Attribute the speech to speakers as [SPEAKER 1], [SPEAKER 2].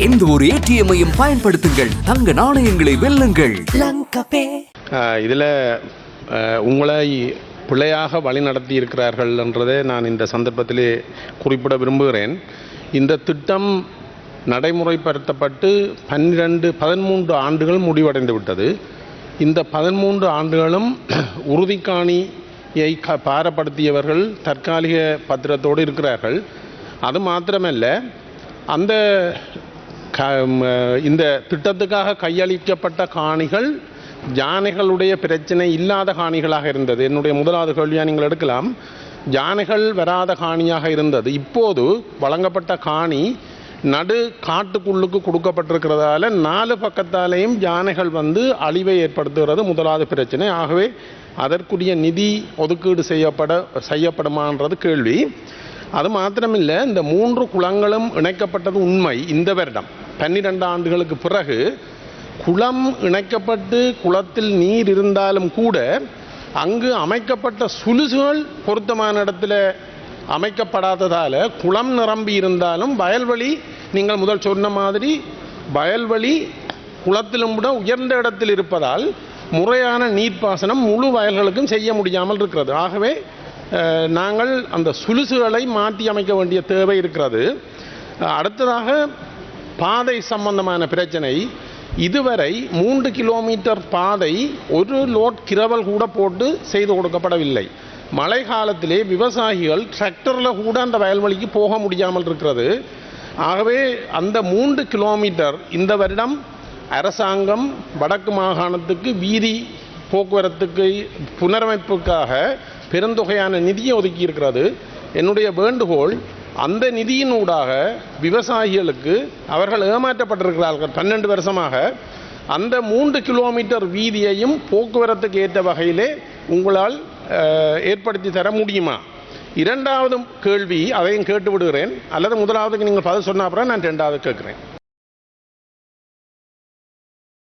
[SPEAKER 1] எந்த ஒரு ஏடிஎம்மையும் பயன்படுத்துங்கள், தங்க நாணயங்களை வெல்லுங்கள்.
[SPEAKER 2] இதில் உங்களை பிள்ளையாக வழி நடத்தி இருக்கிறார்கள் என்றதை நான் இந்த சந்தர்ப்பத்திலே குறிப்பிட விரும்புகிறேன். இந்த திட்டம் நடைமுறைப்படுத்தப்பட்டு 13 ஆண்டுகள் முடிவடைந்து விட்டது. இந்த 13 ஆண்டுகளும் உறுதிக்காணியை பாரப்படுத்தியவர்கள் தற்காலிக பத்திரத்தோடு இருக்கிறார்கள். அது மாத்திரமல்ல, அந்த இந்த திட்டத்துக்காக கையளிக்கப்பட்ட காணிகள் யானைகளுடைய பிரச்சனை இல்லாத காணிகளாக இருந்தது. என்னுடைய முதலாவது கேள்வியாக நீங்கள் எடுக்கலாம். யானைகள் வராத காணியாக இருந்தது. இப்போது வழங்கப்பட்ட காணி நடு காட்டுக்குள்ளுக்கு கொடுக்கப்பட்டிருக்கிறதால 4 பக்கத்தாலேயும் யானைகள் வந்து அழிவை ஏற்படுத்துகிறது முதலாவது பிரச்சனை. ஆகவே அதற்குரிய நிதி ஒதுக்கீடு செய்யப்படுமான்றது கேள்வி. அது மாத்திரமில்லை, இந்த 3 குளங்களும் இணைக்கப்பட்டது உண்மை. இந்த வருடம் 12 ஆண்டுகளுக்கு பிறகு குளம் இணைக்கப்பட்டு குளத்தில் நீர் இருந்தாலும் கூட அங்கு அமைக்கப்பட்ட சுலுசுகள் பொருத்தமான இடத்துல அமைக்கப்படாததால் குளம் நிரம்பி இருந்தாலும் வயல்வெளி, நீங்கள் முதல் சொன்ன மாதிரி வயல்வெளி குளத்திலும் விட உயர்ந்த இடத்தில் இருப்பதால் முறையான நீர்ப்பாசனம் முழு வயல்களுக்கும் செய்ய முடியாமல் இருக்கிறது. ஆகவே நாங்கள் அந்த சுலுசுகளை மாற்றி அமைக்க வேண்டிய தேவை இருக்கிறது. அடுத்ததாக பாதை சம்பந்தமான பிரச்சனை. இதுவரை 3 கிலோமீட்டர் பாதை ஒரு லோட் கிரவல் கூட போட்டு செய்து கொடுக்கப்படவில்லை. மழை காலத்திலே விவசாயிகள் டிராக்டரில் கூட அந்த வயல்வெளிக்கு போக முடியாமல் இருக்கிறது. ஆகவே அந்த 3 கிலோமீட்டர் இந்த வருடம் அரசாங்கம் வடக்கு மாகாணத்துக்கு வீதி போக்குவரத்துக்கு புனரமைப்புக்காக பெருந்தொகையான நிதியை ஒதுக்கி இருக்கிறது. என்னுடைய வேண்டுகோள், அந்த நிதியினூடாக விவசாயிகளுக்கு அவர்கள் ஏமாற்றப்பட்டிருக்கிறார்கள் 12 வருஷமாக. அந்த 3 கிலோமீட்டர் வீதியையும் போக்குவரத்துக்கு ஏற்ற வகையிலே உங்களால் ஏற்படுத்தி தர முடியுமா? இரண்டாவது கேள்வி, அதையும் கேட்டு விடுகிறேன். அல்லது முதலாவதுக்கு நீங்கள் பதில் சொன்ன அப்புறம் நான் 2வது கேட்குறேன்.